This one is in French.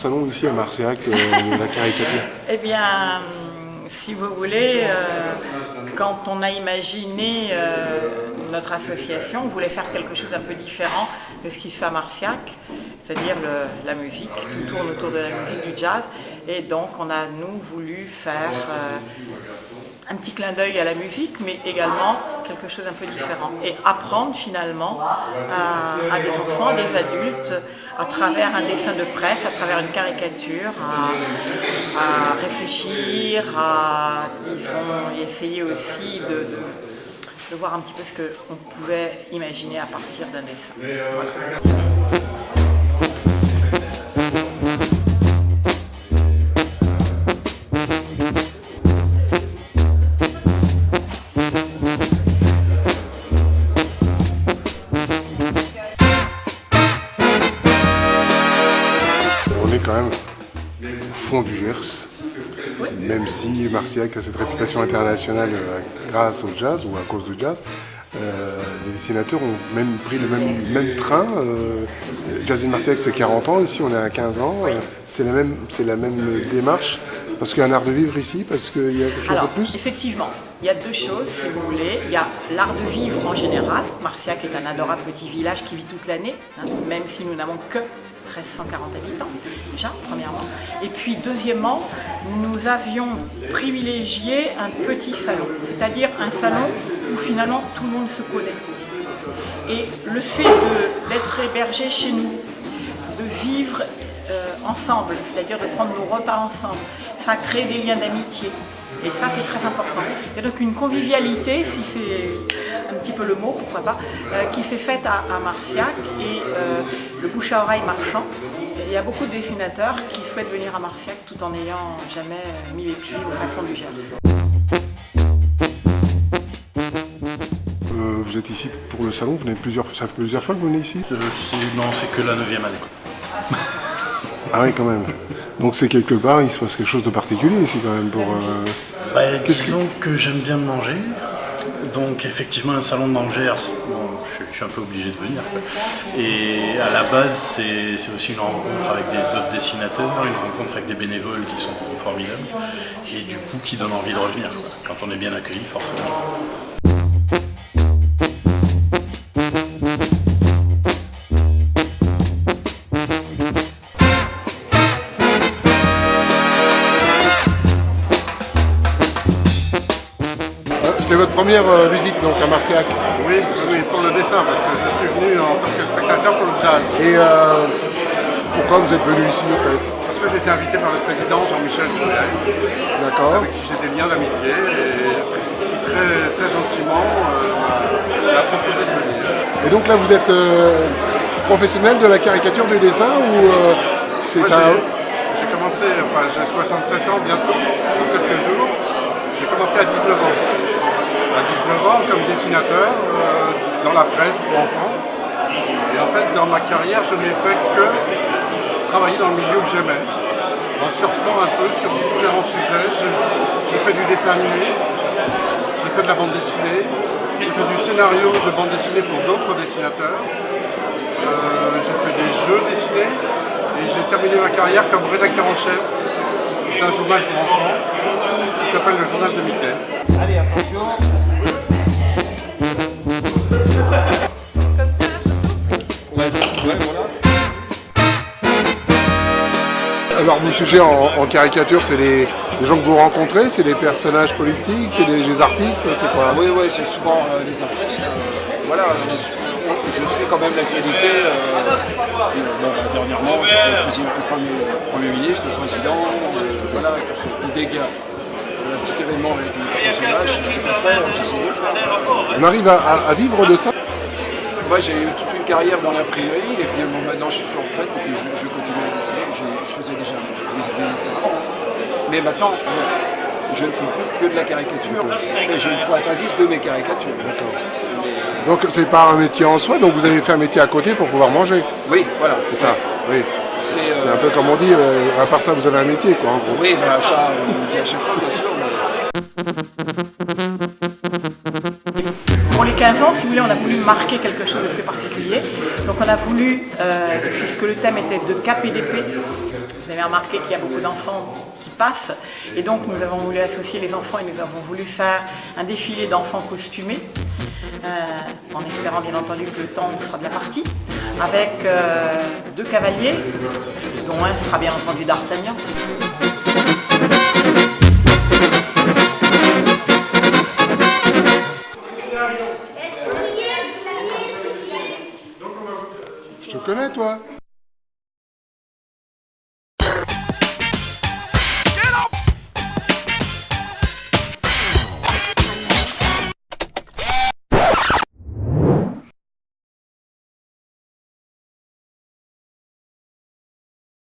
salon ici à Marciac de la caricature? Eh bien, si vous voulez, quand on a imaginé notre association, on voulait faire quelque chose d'un peu différent de ce qui se fait à Marciac, c'est-à-dire la musique, tout tourne autour de la musique, du jazz, et donc on a, nous, voulu faire un petit clin d'œil à la musique, mais également quelque chose d'un peu différent, et apprendre finalement à des enfants, des adultes, à travers un dessin de presse, à travers une caricature, à réfléchir, à, disons, essayer aussi de voir un petit peu ce qu'on pouvait imaginer à partir d'un dessin. Voilà. On est quand même au fond du Gers, même si Marciac a cette réputation internationale grâce au jazz ou à cause du jazz. Les dessinateurs ont même pris le même train. Jazz in Marciac, c'est 40 ans, ici on est à 15 ans. C'est la même démarche, parce qu'il y a un art de vivre ici, parce qu'il y a quelque chose de plus. Effectivement, il y a deux choses, si vous voulez. Il y a l'art de vivre en général. Marciac est un adorable petit village qui vit toute l'année, même si nous n'avons que 1340 habitants, déjà, premièrement. Et puis, deuxièmement, nous avions privilégié un petit salon, c'est-à-dire un salon où finalement tout le monde se connaît. Et le fait d'être hébergé chez nous, de vivre ensemble, c'est-à-dire de prendre nos repas ensemble, ça crée des liens d'amitié. Et ça, c'est très important. Il y a donc une convivialité, si c'est un petit peu le mot, pourquoi pas, qui s'est faite à Marciac, et le bouche à oreille marchand. Il y a beaucoup de dessinateurs qui souhaitent venir à Marciac tout en n'ayant jamais mis les pieds au fin fond du Gers. Vous êtes ici pour le salon, ça fait plusieurs fois que vous venez ici? Non, c'est que la 9e année. Ah oui, quand même. Donc c'est quelque part, il se passe quelque chose de particulier ici quand même pour... Disons que j'aime bien manger, donc effectivement un salon dans le Gers, je suis un peu obligé de venir. Et à la base c'est aussi une rencontre avec d'autres dessinateurs, une rencontre avec des bénévoles qui sont formidables, et du coup qui donne envie de revenir, quand on est bien accueilli forcément. C'est votre première visite donc à Marciac? Oui, pour le dessin, parce que je suis venu en tant que spectateur pour le jazz. Et pourquoi vous êtes venu ici en fait? Parce que j'ai été invité par le président Jean-Michel Souley, D'accord. avec qui j'ai des liens d'amitié, et très gentiment m'a proposé de venir. Et donc là vous êtes professionnel de la caricature du dessin ou c'est J'ai commencé, j'ai 67 ans bientôt, dans quelques jours. J'ai commencé à 19 ans. À 19 ans comme dessinateur dans la presse pour enfants. Et en fait, dans ma carrière, je n'ai fait que travailler dans le milieu que j'aimais, en surfant un peu sur différents sujets. J'ai fait du dessin animé, j'ai fait de la bande dessinée, j'ai fait du scénario de bande dessinée pour d'autres dessinateurs, j'ai fait des jeux dessinés, et j'ai terminé ma carrière comme rédacteur en chef d'un journal pour enfants qui s'appelle le Journal de Mickey. Allez, attention. Alors vos sujets en caricature, c'est les gens que vous rencontrez, c'est les personnages politiques, c'est les artistes, c'est quoi? Oui, c'est souvent les artistes. Voilà, je suis quand même l'actualité. Dernièrement, j'ai le Premier ministre, le président, voilà, dès qu'il y a un petit événement avec une personnage, j'essaie de le faire. On arrive à vivre de ça? Moi, j'ai eu toute une carrière dans l'imprimerie, et puis maintenant je suis sur retraite, et puis je continue à dessiner. Je faisais déjà des dessins avant. Mais maintenant, je ne fais plus que de la caricature, et je ne pourrais pas vivre de mes caricatures. D'accord. Donc c'est pas un métier en soi, donc vous avez fait un métier à côté pour pouvoir manger? Oui, voilà. C'est ça, oui. C'est un peu comme on dit, à part ça vous avez un métier quoi en gros. Oui, ben, ça, à chaque fois bien sûr. Pour les 15 ans, si vous voulez, on a voulu marquer quelque chose de très particulier. Donc on a voulu, puisque le thème était de cap et d'épée, vous avez avez remarqué qu'il y a beaucoup d'enfants qui passent. Et donc nous avons voulu associer les enfants et nous avons voulu faire un défilé d'enfants costumés, en espérant bien entendu que le temps sera de la partie, avec 2 cavaliers, dont un sera bien entendu d'Artagnan.